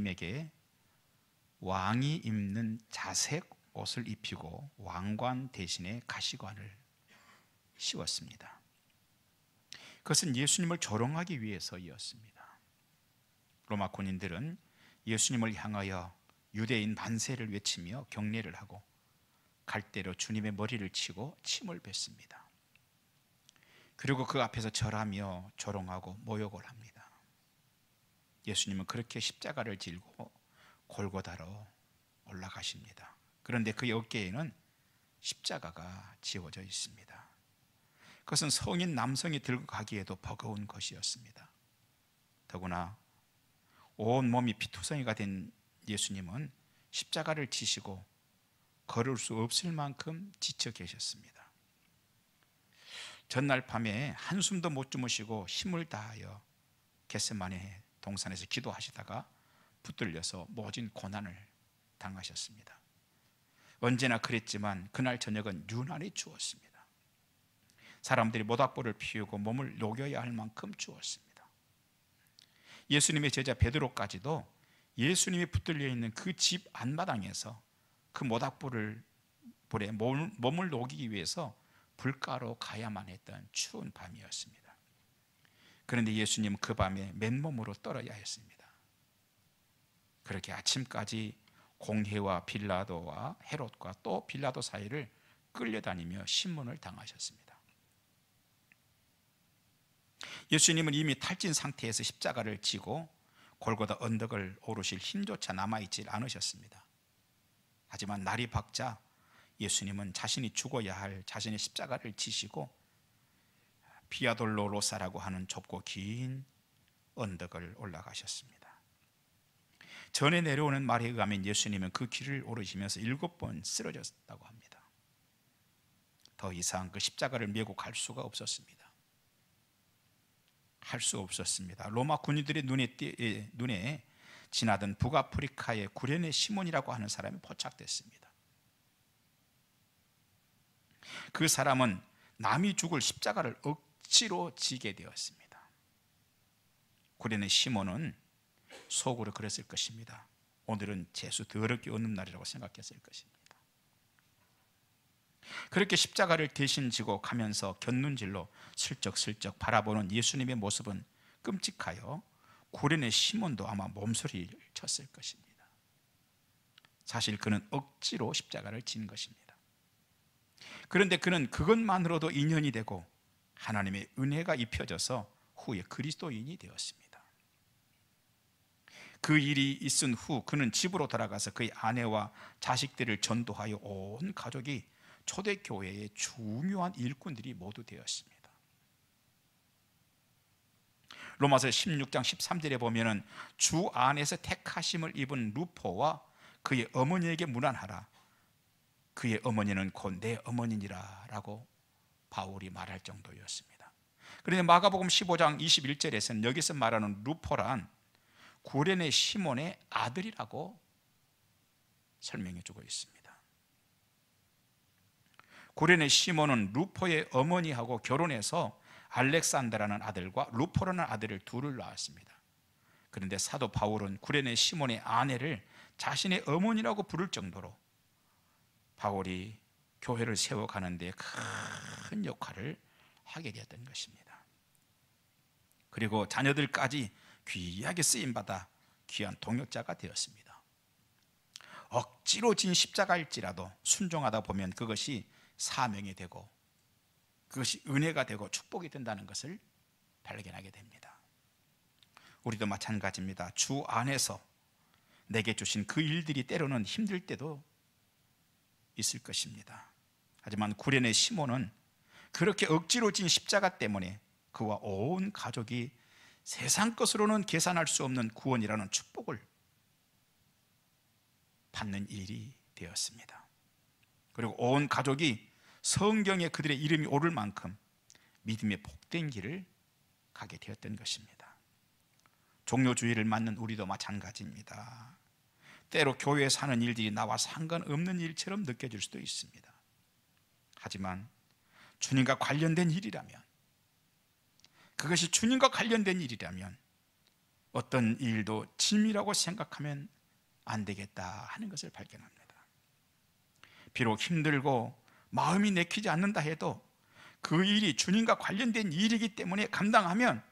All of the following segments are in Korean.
예수님에게 왕이 입는 자색 옷을 입히고 왕관 대신에 가시관을 씌웠습니다. 그것은 예수님을 조롱하기 위해서였습니다. 로마 군인들은 예수님을 향하여 유대인 만세를 외치며 경례를 하고 갈대로 주님의 머리를 치고 침을 뱉습니다. 그리고 그 앞에서 절하며 조롱하고 모욕을 합니다. 예수님은 그렇게 십자가를 질고 골고다로 올라가십니다. 그런데 그의 어깨에는 십자가가 지워져 있습니다. 그것은 성인 남성이 들고 가기에도 버거운 것이었습니다. 더구나 온몸이 피투성이가 된 예수님은 십자가를 지시고 걸을 수 없을 만큼 지쳐 계셨습니다. 전날 밤에 한숨도 못 주무시고 힘을 다하여 겟세마네 동산에서 기도하시다가 붙들려서 모진 고난을 당하셨습니다. 언제나 그랬지만 그날 저녁은 유난히 추웠습니다. 사람들이 모닥불을 피우고 몸을 녹여야 할 만큼 추웠습니다. 예수님의 제자 베드로까지도 예수님이 붙들려 있는 그 집 안마당에서 그 모닥불에 몸을 녹이기 위해서 불가로 가야만 했던 추운 밤이었습니다. 그런데 예수님은 그 밤에 맨몸으로 떨어야 했습니다. 그렇게 아침까지 공회와 빌라도와 헤롯과 또 빌라도 사이를 끌려다니며 신문을 당하셨습니다. 예수님은 이미 탈진 상태에서 십자가를 지고 골고다 언덕을 오르실 힘조차 남아있지 않으셨습니다. 하지만 날이 밝자 예수님은 자신이 죽어야 할 자신의 십자가를 지시고 비아돌로로사라고 하는 좁고 긴 언덕을 올라가셨습니다. 전에 내려오는 말에 의하면 예수님은 그 길을 오르시면서 7번 쓰러졌다고 합니다. 더 이상 그 십자가를 메고 갈 수가 없었습니다. 할 수 없었습니다. 로마 군인들의 눈에 지나던 북아프리카의 구레네 시몬이라고 하는 사람이 포착됐습니다. 그 사람은 남이 죽을 십자가를 억지로 지게 되었습니다. 구레네 시몬은 속으로 그랬을 것입니다. 오늘은 재수 더럽게 얻는 날이라고 생각했을 것입니다. 그렇게 십자가를 대신 지고 가면서 곁눈질로 슬쩍슬쩍 바라보는 예수님의 모습은 끔찍하여 구레네 시몬도 아마 몸소리를 쳤을 것입니다. 사실 그는 억지로 십자가를 진 것입니다. 그런데 그는 그것만으로도 인연이 되고 하나님의 은혜가 입혀져서 후에 그리스도인이 되었습니다. 그 일이 있은 후 그는 집으로 돌아가서 그의 아내와 자식들을 전도하여 온 가족이 초대교회의 중요한 일꾼들이 모두 되었습니다. 로마서 16장 13절에 보면은 주 안에서 택하심을 입은 루포와 그의 어머니에게 문안하라. 그의 어머니는 곧 내 어머니니라 라고 바울이 말할 정도였습니다. 그런데 마가복음 15장 21절에서는 여기서 말하는 루포란 구레네 시몬의 아들이라고 설명해 주고 있습니다. 구레네 시몬은 루포의 어머니하고 결혼해서 알렉산더라는 아들과 루포라는 아들을 둘을 낳았습니다. 그런데 사도 바울은 구레네 시몬의 아내를 자신의 어머니라고 부를 정도로 바울이 교회를 세워가는 데 큰 역할을 하게 되었던 것입니다. 그리고 자녀들까지 귀하게 쓰임받아 귀한 동역자가 되었습니다. 억지로 진 십자가일지라도 순종하다 보면 그것이 사명이 되고 그것이 은혜가 되고 축복이 된다는 것을 발견하게 됩니다. 우리도 마찬가지입니다. 주 안에서 내게 주신 그 일들이 때로는 힘들 때도 있을 것입니다. 하지만 구레네 시몬은 그렇게 억지로 진 십자가 때문에 그와 온 가족이 세상 것으로는 계산할 수 없는 구원이라는 축복을 받는 일이 되었습니다. 그리고 온 가족이 성경에 그들의 이름이 오를 만큼 믿음의 복된 길을 가게 되었던 것입니다. 종료주의를 맞는 우리도 마찬가지입니다. 때로 교회에 사는 일들이 나와 상관없는 일처럼 느껴질 수도 있습니다. 하지만 주님과 관련된 일이라면, 그것이 주님과 관련된 일이라면 어떤 일도 짐이라고 생각하면 안 되겠다 하는 것을 발견합니다. 비록 힘들고 마음이 내키지 않는다 해도 그 일이 주님과 관련된 일이기 때문에 감당하면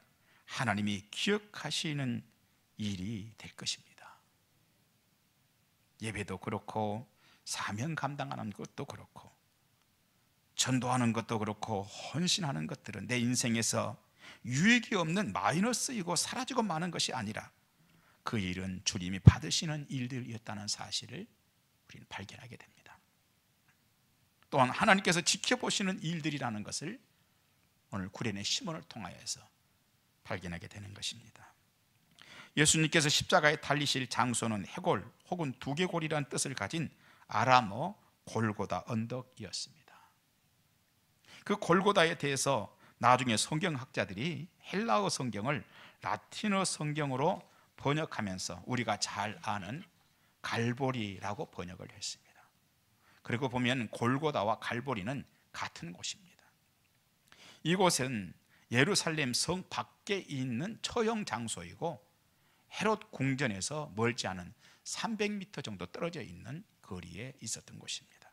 하나님이 기억하시는 일이 될 것입니다. 예배도 그렇고 사명 감당하는 것도 그렇고 전도하는 것도 그렇고 헌신하는 것들은 내 인생에서 유익이 없는 마이너스이고 사라지고 마는 것이 아니라 그 일은 주님이 받으시는 일들이었다는 사실을 우리는 발견하게 됩니다. 또한 하나님께서 지켜보시는 일들이라는 것을 오늘 구레네 시몬을 통하여서 발견하게 되는 것입니다. 예수님께서 십자가에 달리실 장소는 해골 혹은 두개골이라는 뜻을 가진 아람어 골고다 언덕이었습니다. 그 골고다에 대해서 나중에 성경학자들이 헬라어 성경을 라틴어 성경으로 번역하면서 우리가 잘 아는 갈보리라고 번역을 했습니다. 그리고 보면 골고다와 갈보리는 같은 곳입니다. 이곳은 예루살렘 성 밖에 있는 처형 장소이고 헤롯 궁전에서 멀지 않은 300m 정도 떨어져 있는 거리에 있었던 곳입니다.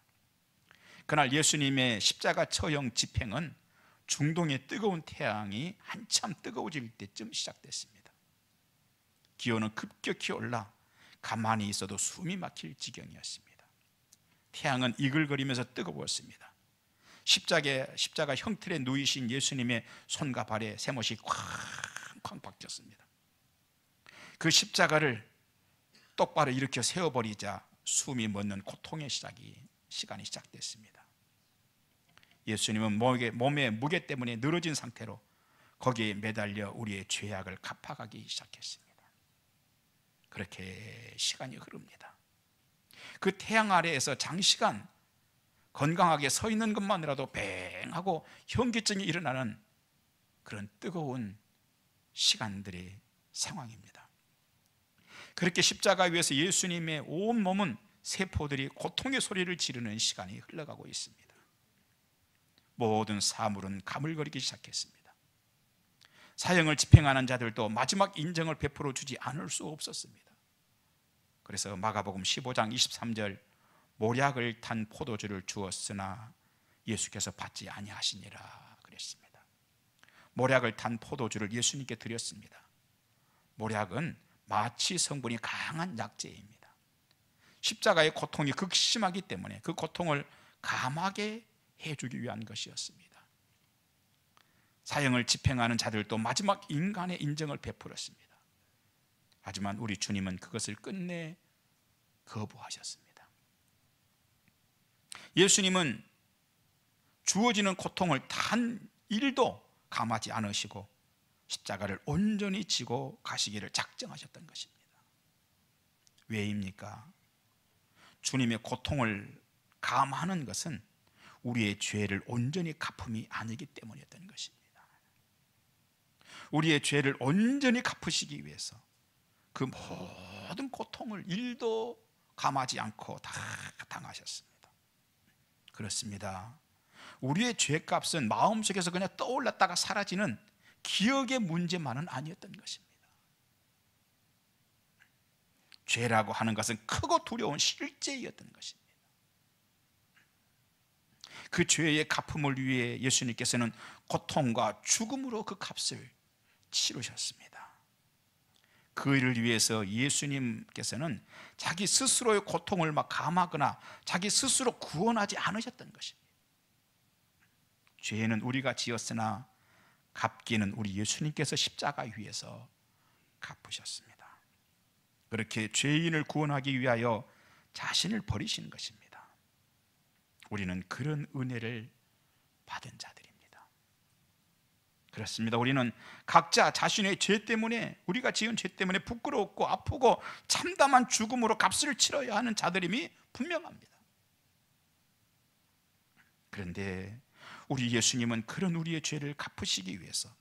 그날 예수님의 십자가 처형 집행은 중동의 뜨거운 태양이 한참 뜨거워질 때쯤 시작됐습니다. 기온은 급격히 올라 가만히 있어도 숨이 막힐 지경이었습니다. 태양은 이글거리면서 뜨거웠습니다. 십자가 형틀에 누이신 예수님의 손과 발에 새못이 쾅쾅 박혔습니다. 그 십자가를 똑바로 일으켜 세워버리자 숨이 멎는 고통의 시간이 시작됐습니다. 예수님은 몸의 무게 때문에 늘어진 상태로 거기에 매달려 우리의 죄악을 갚아가기 시작했습니다. 그렇게 시간이 흐릅니다. 그 태양 아래에서 장시간 건강하게 서 있는 것만이라도 뱅하고 현기증이 일어나는 그런 뜨거운 시간들의 상황입니다. 그렇게 십자가 위에서 예수님의 온 몸은 세포들이 고통의 소리를 지르는 시간이 흘러가고 있습니다. 모든 사물은 가물거리기 시작했습니다. 사형을 집행하는 자들도 마지막 인정을 베풀어 주지 않을 수 없었습니다. 그래서 마가복음 15장 23절 모략을 탄 포도주를 주었으나 예수께서 받지 아니하시니라 그랬습니다. 모략을 탄 포도주를 예수님께 드렸습니다. 모략은 마취 성분이 강한 약재입니다. 십자가의 고통이 극심하기 때문에 그 고통을 감하게 해주기 위한 것이었습니다. 사형을 집행하는 자들도 마지막 인간의 인정을 베풀었습니다. 하지만 우리 주님은 그것을 끝내 거부하셨습니다. 예수님은 주어지는 고통을 단 1도 감하지 않으시고 십자가를 온전히 지고 가시기를 작정하셨던 것입니다. 왜입니까? 주님의 고통을 감하는 것은 우리의 죄를 온전히 갚음이 아니기 때문이었던 것입니다. 우리의 죄를 온전히 갚으시기 위해서 그 모든 고통을 1도 감하지 않고 다 당하셨습니다. 그렇습니다. 우리의 죄값은 마음속에서 그냥 떠올랐다가 사라지는 기억의 문제만은 아니었던 것입니다. 죄라고 하는 것은 크고 두려운 실제였던 것입니다. 그 죄의 갚음을 위해 예수님께서는 고통과 죽음으로 그 값을 치르셨습니다. 그 일을 위해서 예수님께서는 자기 스스로의 고통을 막 감하거나 자기 스스로 구원하지 않으셨던 것입니다. 죄는 우리가 지었으나 갚기는 우리 예수님께서 십자가 위에서 갚으셨습니다. 그렇게 죄인을 구원하기 위하여 자신을 버리신 것입니다. 우리는 그런 은혜를 받은 자들입니다. 그렇습니다. 우리는 각자 자신의 죄 때문에, 우리가 지은 죄 때문에 부끄럽고 아프고 참담한 죽음으로 값을 치러야 하는 자들임이 분명합니다. 그런데 우리 예수님은 그런 우리의 죄를 갚으시기 위해서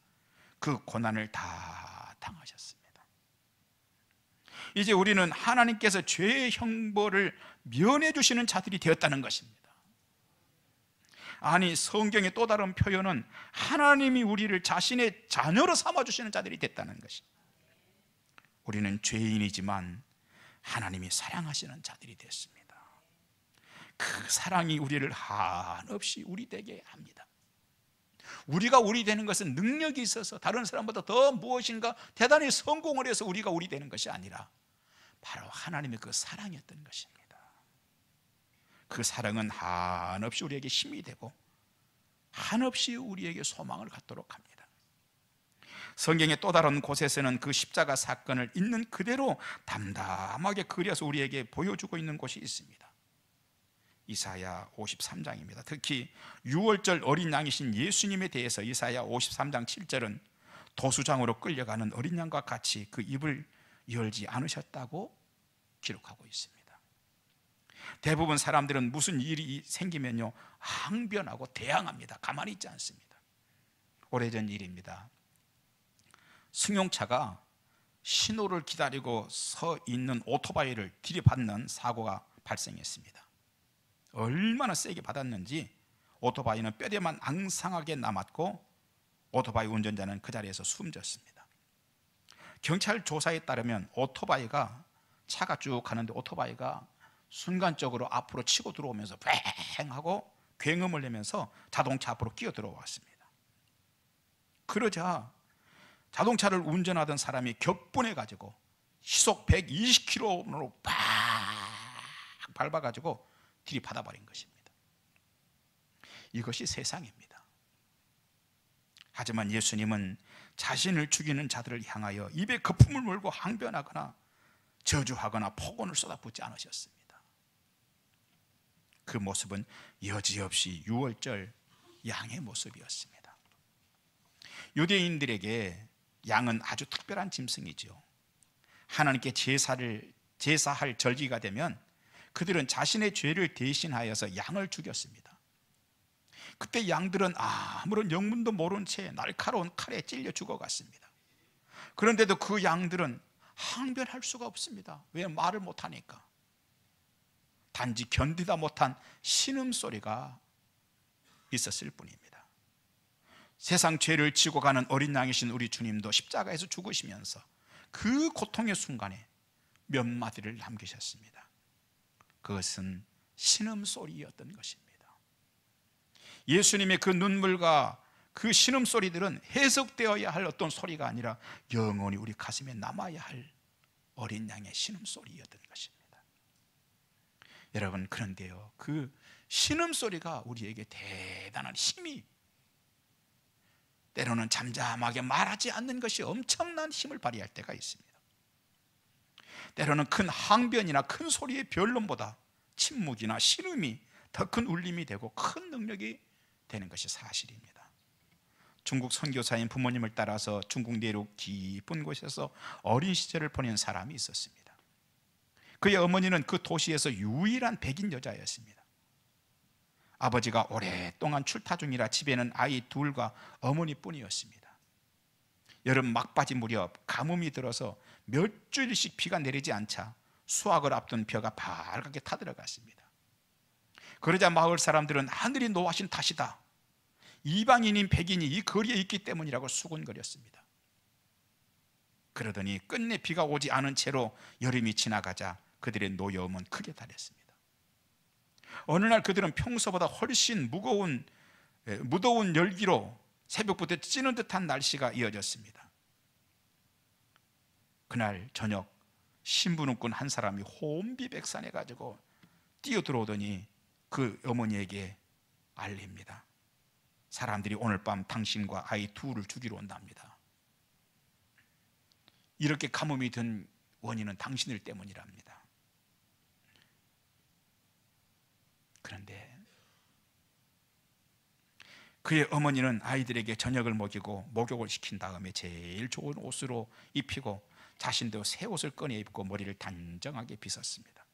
그 고난을 다 당하셨습니다. 이제 우리는 하나님께서 죄의 형벌을 면해 주시는 자들이 되었다는 것입니다. 아니, 성경의 또 다른 표현은 하나님이 우리를 자신의 자녀로 삼아주시는 자들이 됐다는 것입니다. 우리는 죄인이지만 하나님이 사랑하시는 자들이 됐습니다. 그 사랑이 우리를 한없이 우리 되게 합니다. 우리가 우리 되는 것은 능력이 있어서 다른 사람보다 더 무엇인가 대단히 성공을 해서 우리가 우리 되는 것이 아니라 바로 하나님의 그 사랑이었던 것입니다. 그 사랑은 한없이 우리에게 힘이 되고 한없이 우리에게 소망을 갖도록 합니다. 성경의 또 다른 곳에서는 그 십자가 사건을 있는 그대로 담담하게 그려서 우리에게 보여주고 있는 곳이 있습니다. 이사야 53장입니다. 특히 유월절 어린 양이신 예수님에 대해서 이사야 53장 7절은 도수장으로 끌려가는 어린 양과 같이 그 입을 열지 않으셨다고 기록하고 있습니다. 대부분 사람들은 무슨 일이 생기면요 항변하고 대항합니다. 가만히 있지 않습니다. 오래전 일입니다. 승용차가 신호를 기다리고 서 있는 오토바이를 들이받는 사고가 발생했습니다. 얼마나 세게 받았는지 오토바이는 뼈대만 앙상하게 남았고 오토바이 운전자는 그 자리에서 숨졌습니다. 경찰 조사에 따르면 오토바이가 차가 쭉 가는데 오토바이가 순간적으로 앞으로 치고 들어오면서 뱅 하고 굉음을 내면서 자동차 앞으로 끼어 들어왔습니다. 그러자 자동차를 운전하던 사람이 격분해 가지고 시속 120km로 팍 밟아가지고 들이받아버린 것입니다. 이것이 세상입니다. 하지만 예수님은 자신을 죽이는 자들을 향하여 입에 거품을 물고 항변하거나 저주하거나 폭언을 쏟아붓지 않으셨습니다. 그 모습은 여지없이 유월절 양의 모습이었습니다. 유대인들에게 양은 아주 특별한 짐승이죠. 하나님께 제사할 절기가 되면 그들은 자신의 죄를 대신하여서 양을 죽였습니다. 그때 양들은 아무런 영문도 모른 채 날카로운 칼에 찔려 죽어갔습니다. 그런데도 그 양들은 항변할 수가 없습니다. 왜? 말을 못하니까. 단지 견디다 못한 신음소리가 있었을 뿐입니다. 세상 죄를 지고 가는 어린 양이신 우리 주님도 십자가에서 죽으시면서 그 고통의 순간에 몇 마디를 남기셨습니다. 그것은 신음소리였던 것입니다. 예수님의 그 눈물과 그 신음소리들은 해석되어야 할 어떤 소리가 아니라 영원히 우리 가슴에 남아야 할 어린 양의 신음소리였던 것입니다. 여러분, 그런데요, 그 신음소리가 우리에게 대단한 힘이, 때로는 잠잠하게 말하지 않는 것이 엄청난 힘을 발휘할 때가 있습니다. 때로는 큰 항변이나 큰 소리의 변론보다 침묵이나 신음이 더 큰 울림이 되고 큰 능력이 되는 것이 사실입니다. 중국 선교사인 부모님을 따라서 중국 내륙 깊은 곳에서 어린 시절을 보낸 사람이 있었습니다. 그의 어머니는 그 도시에서 유일한 백인 여자였습니다. 아버지가 오랫동안 출타 중이라 집에는 아이 둘과 어머니뿐이었습니다. 여름 막바지 무렵 가뭄이 들어서 몇 주일씩 비가 내리지 않자 수확을 앞둔 벼가 발갛게 타들어갔습니다. 그러자 마을 사람들은 하늘이 노하신 탓이다, 이방인인 백인이 이 거리에 있기 때문이라고 수군거렸습니다. 그러더니 끝내 비가 오지 않은 채로 여름이 지나가자 그들의 노여움은 크게 달했습니다. 어느 날 그들은 평소보다 훨씬 무더운 열기로 새벽부터 찌는 듯한 날씨가 이어졌습니다. 그날 저녁 신부님꾼 한 사람이 혼비백산해 가지고 뛰어들어오더니 그 어머니에게 알립니다. 사람들이 오늘 밤 당신과 아이 둘을 죽이러 온답니다. 이렇게 가뭄이 든 원인은 당신들 때문이랍니다. 그런데 그의 어머니는 아이들에게 저녁을 먹이고 목욕을 시킨 다음에 제일 좋은 옷으로 입히고 자신도 새 옷을 꺼내 입고 머리를 단정하게 빗었습니다.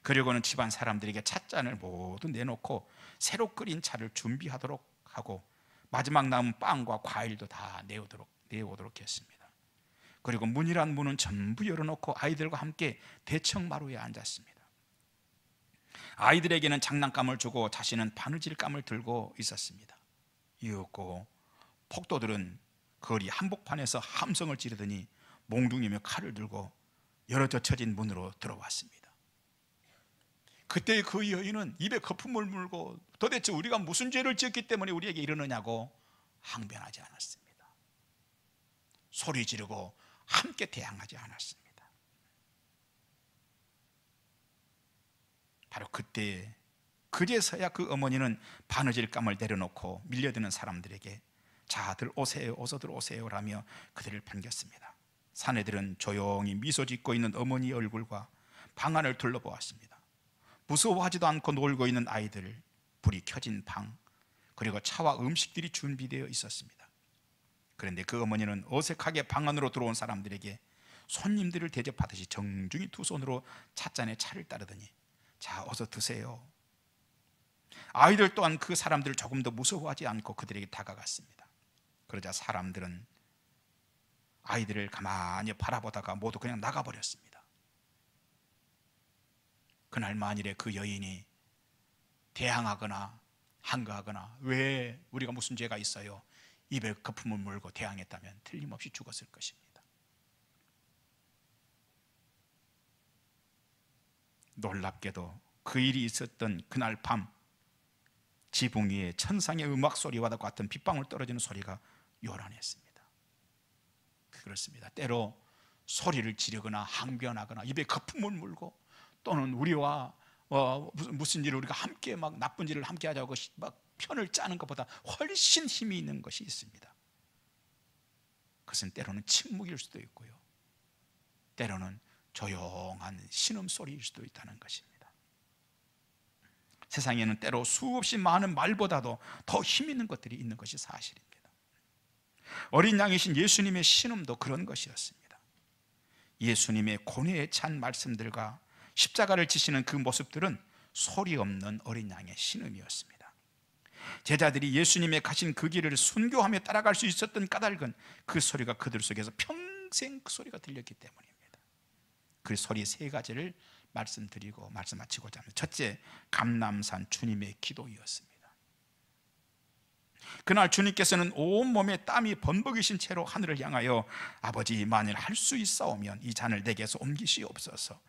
그리고는 집안 사람들에게 찻잔을 모두 내놓고 새로 끓인 차를 준비하도록 하고 마지막 남은 빵과 과일도 다 내오도록 했습니다. 그리고 문이란 문은 전부 열어놓고 아이들과 함께 대청마루에 앉았습니다. 아이들에게는 장난감을 주고 자신은 바느질감을 들고 있었습니다. 이윽고 폭도들은 거리 한복판에서 함성을 지르더니 몽둥이며 칼을 들고 여러 젖혀진 문으로 들어왔습니다. 그때 그 여인은 입에 거품을 물고 도대체 우리가 무슨 죄를 지었기 때문에 우리에게 이러느냐고 항변하지 않았습니다. 소리 지르고 함께 대항하지 않았습니다. 바로 그때 그제서야 그 어머니는 바느질감을 내려놓고 밀려드는 사람들에게 자들 오세요, 어서들 오세요라며 그들을 반겼습니다. 사내들은 조용히 미소 짓고 있는 어머니 얼굴과 방 안을 둘러보았습니다. 무서워하지도 않고 놀고 있는 아이들, 불이 켜진 방, 그리고 차와 음식들이 준비되어 있었습니다. 그런데 그 어머니는 어색하게 방 안으로 들어온 사람들에게 손님들을 대접하듯이 정중히 두 손으로 찻잔에 차를 따르더니 자, 어서 드세요. 아이들 또한 그 사람들을 조금 더 무서워하지 않고 그들에게 다가갔습니다. 그러자 사람들은 아이들을 가만히 바라보다가 모두 그냥 나가버렸습니다. 그날 만일에 그 여인이 대항하거나 항거하거나 왜 우리가 무슨 죄가 있어요? 입에 거품을 물고 대항했다면 틀림없이 죽었을 것입니다. 놀랍게도 그 일이 있었던 그날 밤 지붕 위에 천상의 음악 소리와 같은 빗방울 떨어지는 소리가 요란했습니다. 그렇습니다. 때로 소리를 지르거나 항변하거나 입에 거품을 물고 또는 우리와 무슨 일을 우리가 함께 막 나쁜 일을 함께 하자고 막 편을 짜는 것보다 훨씬 힘이 있는 것이 있습니다. 그것은 때로는 침묵일 수도 있고요, 때로는 조용한 신음소리일 수도 있다는 것입니다. 세상에는 때로 수없이 많은 말보다도 더 힘 있는 것들이 있는 것이 사실입니다. 어린 양이신 예수님의 신음도 그런 것이었습니다. 예수님의 고뇌에 찬 말씀들과 십자가를 지시는 그 모습들은 소리 없는 어린 양의 신음이었습니다. 제자들이 예수님의 가신 그 길을 순교하며 따라갈 수 있었던 까닭은 그 소리가 그들 속에서 평생 그 소리가 들렸기 때문입니다. 그 소리 세 가지를 말씀드리고 말씀 마치고자 합니다. 첫째, 감람산 주님의 기도였습니다. 그날 주님께서는 온몸에 땀이 범벅이신 채로 하늘을 향하여 아버지, 만일 할 수 있사오면 이 잔을 내게서 옮기시옵소서.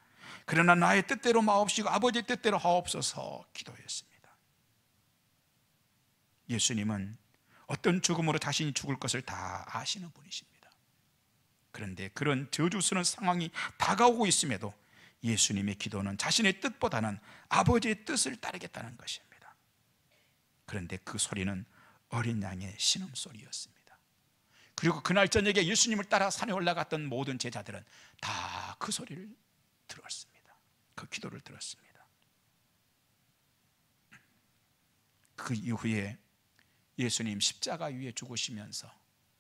그러나 나의 뜻대로 마옵시고 아버지의 뜻대로 하옵소서 기도했습니다. 예수님은 어떤 죽음으로 자신이 죽을 것을 다 아시는 분이십니다. 그런데 그런 저주스러운 상황이 다가오고 있음에도 예수님의 기도는 자신의 뜻보다는 아버지의 뜻을 따르겠다는 것입니다. 그런데 그 소리는 어린 양의 신음소리였습니다. 그리고 그날 저녁에 예수님을 따라 산에 올라갔던 모든 제자들은 다 그 소리를 들었습니다. 그 기도를 들었습니다. 그 이후에 예수님 십자가 위에 죽으시면서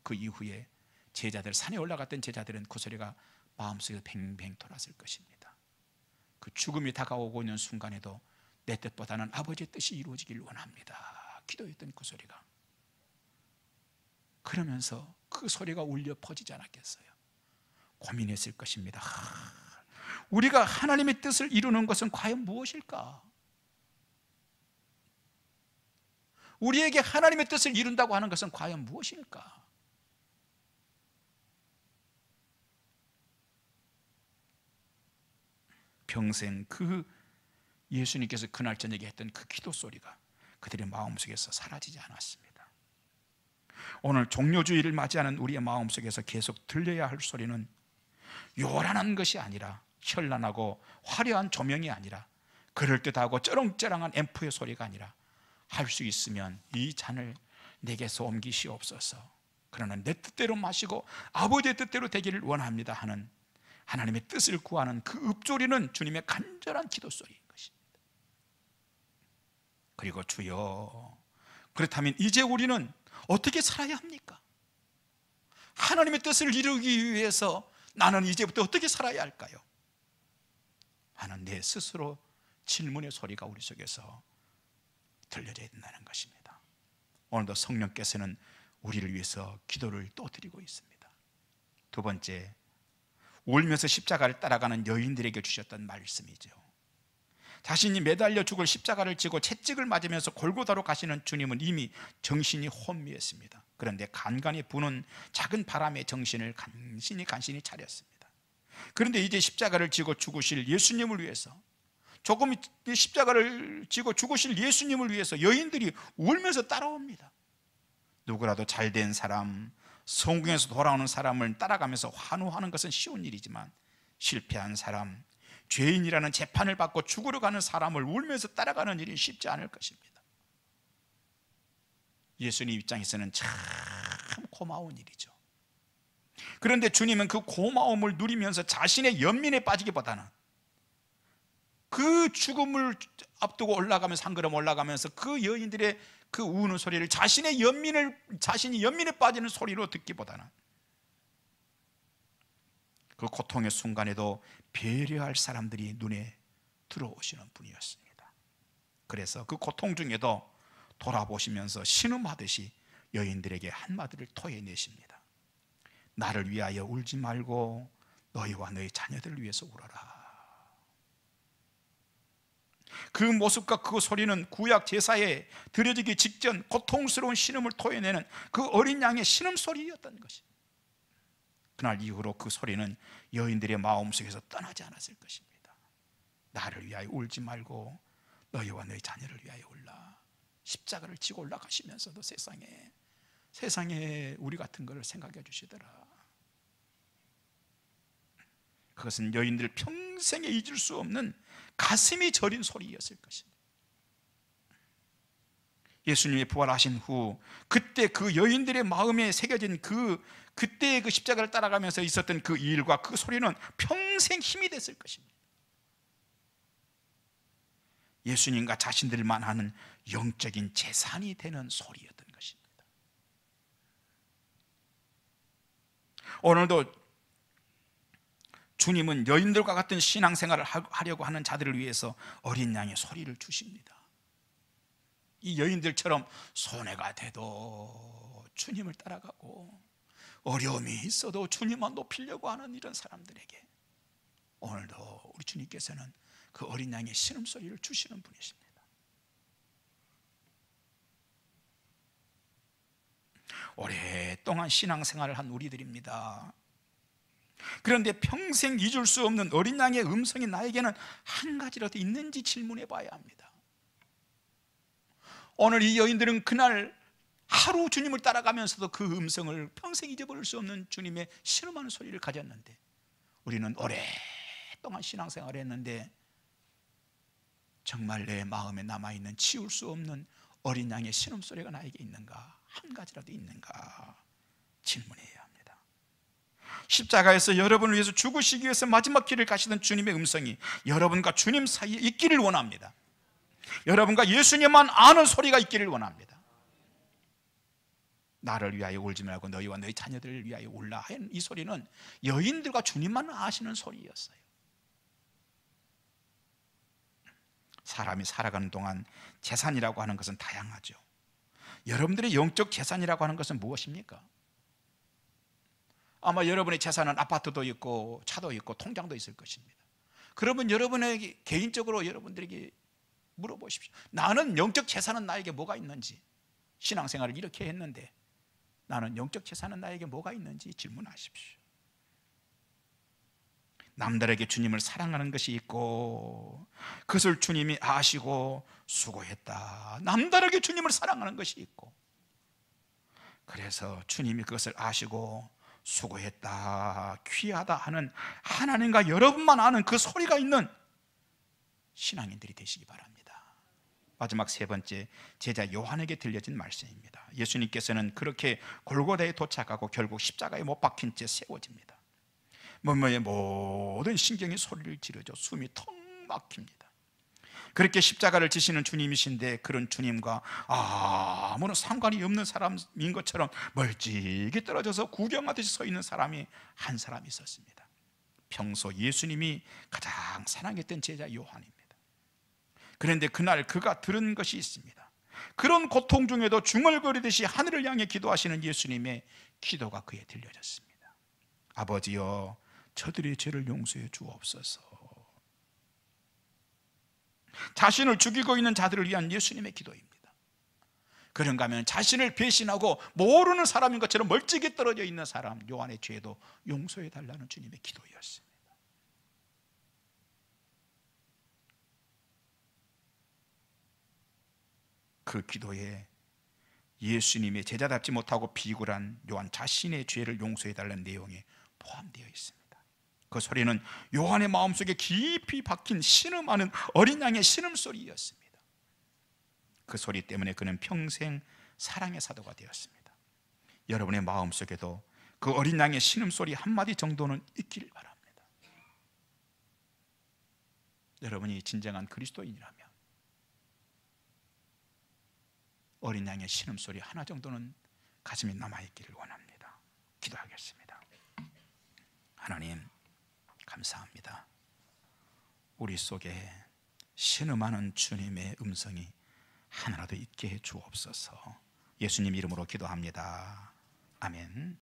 그 이후에 제자들, 산에 올라갔던 제자들은 그 소리가 마음속에 뱅뱅 돌았을 것입니다. 그 죽음이 다가오고 있는 순간에도 내 뜻보다는 아버지의 뜻이 이루어지길 원합니다 기도했던 그 소리가, 그러면서 그 소리가 울려 퍼지지 않았겠어요? 고민했을 것입니다. 우리가 하나님의 뜻을 이루는 것은 과연 무엇일까? 우리에게 하나님의 뜻을 이룬다고 하는 것은 과연 무엇일까? 평생 그 예수님께서 그날 저녁에 했던 그 기도 소리가 그들의 마음속에서 사라지지 않았습니다. 오늘 종료주의를 맞이하는 우리의 마음속에서 계속 들려야 할 소리는 요란한 것이 아니라, 현란하고 화려한 조명이 아니라, 그럴듯하고 쩌렁쩌렁한 앰프의 소리가 아니라, 할 수 있으면 이 잔을 내게서 옮기시옵소서, 그러나 내 뜻대로 마시고 아버지의 뜻대로 되기를 원합니다 하는 하나님의 뜻을 구하는 그 읊조리는 주님의 간절한 기도소리인 것입니다. 그리고 주여, 그렇다면 이제 우리는 어떻게 살아야 합니까? 하나님의 뜻을 이루기 위해서 나는 이제부터 어떻게 살아야 할까요? 하는 내 스스로 질문의 소리가 우리 속에서 들려져야 된다는 것입니다. 오늘도 성령께서는 우리를 위해서 기도를 또 드리고 있습니다. 두 번째, 울면서 십자가를 따라가는 여인들에게 주셨던 말씀이죠. 자신이 매달려 죽을 십자가를 지고 채찍을 맞으면서 골고다로 가시는 주님은 이미 정신이 혼미했습니다. 그런데 간간히 부는 작은 바람의 정신을 간신히 차렸습니다. 그런데 이제 십자가를 지고 죽으실 예수님을 위해서, 조금 십자가를 지고 죽으실 예수님을 위해서 여인들이 울면서 따라옵니다. 누구라도 잘된 사람, 성공에서 돌아오는 사람을 따라가면서 환호하는 것은 쉬운 일이지만, 실패한 사람, 죄인이라는 재판을 받고 죽으러 가는 사람을 울면서 따라가는 일이 쉽지 않을 것입니다. 예수님 입장에서는 참 고마운 일이죠. 그런데 주님은 그 고마움을 누리면서 자신의 연민에 빠지기보다는 그 죽음을 앞두고 올라가면서, 한 걸음 올라가면서 그 여인들의 그 우는 소리를 자신이 연민에 빠지는 소리로 듣기보다는 그 고통의 순간에도 배려할 사람들이 눈에 들어오시는 분이었습니다. 그래서 그 고통 중에도 돌아보시면서 신음하듯이 여인들에게 한마디를 토해내십니다. 나를 위하여 울지 말고 너희와 너희 자녀들을 위해서 울어라. 그 모습과 그 소리는 구약 제사에 드려지기 직전 고통스러운 신음을 토해내는 그 어린 양의 신음소리였던 것입니다. 그날 이후로 그 소리는 여인들의 마음속에서 떠나지 않았을 것입니다. 나를 위하여 울지 말고 너희와 너희 자녀를 위하여 울라. 십자가를 지고 올라가시면서도 세상에 우리 같은 것을 생각해 주시더라. 그것은 여인들 평생에 잊을 수 없는 가슴이 저린 소리였을 것입니다. 예수님이 부활하신 후 그때 그 여인들의 마음에 새겨진 그때의 그 십자가를 따라가면서 있었던 그 일과 그 소리는 평생 힘이 됐을 것입니다. 예수님과 자신들만 하는 영적인 재산이 되는 소리였던 것입니다. 오늘도 주님은 여인들과 같은 신앙생활을 하려고 하는 자들을 위해서 어린 양의 소리를 주십니다. 이 여인들처럼 손해가 돼도 주님을 따라가고 어려움이 있어도 주님만 높이려고 하는 이런 사람들에게 오늘도 우리 주님께서는 그 어린 양의 신음소리를 주시는 분이십니다. 오랫동안 신앙생활을 한 우리들입니다. 그런데 평생 잊을 수 없는 어린 양의 음성이 나에게는 한 가지라도 있는지 질문해 봐야 합니다. 오늘 이 여인들은 그날 하루 주님을 따라가면서도 그 음성을 평생 잊어버릴 수 없는 주님의 신음하는 소리를 가졌는데, 우리는 오랫동안 신앙생활을 했는데 정말 내 마음에 남아있는 치울 수 없는 어린 양의 신음소리가 나에게 있는가, 한 가지라도 있는가 질문해야 합니다. 십자가에서 여러분을 위해서 죽으시기 위해서 마지막 길을 가시던 주님의 음성이 여러분과 주님 사이에 있기를 원합니다. 여러분과 예수님만 아는 소리가 있기를 원합니다. 나를 위하여 울지 말고 너희와 너희 자녀들을 위하여 울라 하는 이 소리는 여인들과 주님만 아시는 소리였어요. 사람이 살아가는 동안 재산이라고 하는 것은 다양하죠. 여러분들의 영적 재산이라고 하는 것은 무엇입니까? 아마 여러분의 재산은 아파트도 있고 차도 있고 통장도 있을 것입니다. 그러면 여러분에게 개인적으로 여러분들에게 물어보십시오. 나는 영적 재산은 나에게 뭐가 있는지, 신앙생활을 이렇게 했는데 나는 영적 재산은 나에게 뭐가 있는지 질문하십시오. 남들에게 주님을 사랑하는 것이 있고 그것을 주님이 아시고 수고했다. 남들에게 주님을 사랑하는 것이 있고 그래서 주님이 그것을 아시고 수고했다, 귀하다 하는 하나님과 여러분만 아는 그 소리가 있는 신앙인들이 되시기 바랍니다. 마지막 세 번째, 제자 요한에게 들려진 말씀입니다. 예수님께서는 그렇게 골고다에 도착하고 결국 십자가에 못 박힌 채 세워집니다. 몸의 모든 신경이 소리를 지르죠. 숨이 턱 막힙니다. 그렇게 십자가를 지시는 주님이신데 그런 주님과 아무런 상관이 없는 사람인 것처럼 멀찍이 떨어져서 구경하듯이 서 있는 사람이 한 사람 있었습니다. 평소 예수님이 가장 사랑했던 제자 요한입니다. 그런데 그날 그가 들은 것이 있습니다. 그런 고통 중에도 중얼거리듯이 하늘을 향해 기도하시는 예수님의 기도가 그에 들려졌습니다. 아버지여, 저들의 죄를 용서해 주옵소서. 자신을 죽이고 있는 자들을 위한 예수님의 기도입니다. 그런가 하면 자신을 배신하고 모르는 사람인 것처럼 멀찍이 떨어져 있는 사람 요한의 죄도 용서해 달라는 주님의 기도였습니다. 그 기도에 예수님의 제자답지 못하고 비굴한 요한 자신의 죄를 용서해 달라는 내용이 포함되어 있습니다. 그 소리는 요한의 마음속에 깊이 박힌 신음하는 어린 양의 신음소리였습니다. 그 소리 때문에 그는 평생 사랑의 사도가 되었습니다. 여러분의 마음속에도 그 어린 양의 신음소리 한마디 정도는 있기를 바랍니다. 여러분이 진정한 그리스도인이라면 어린 양의 신음소리 하나 정도는 가슴에 남아있기를 원합니다. 기도하겠습니다. 하나님 감사합니다. 우리 속에 신음하는 주님의 음성이 하나라도 있게 해 주옵소서. 예수님 이름으로 기도합니다. 아멘.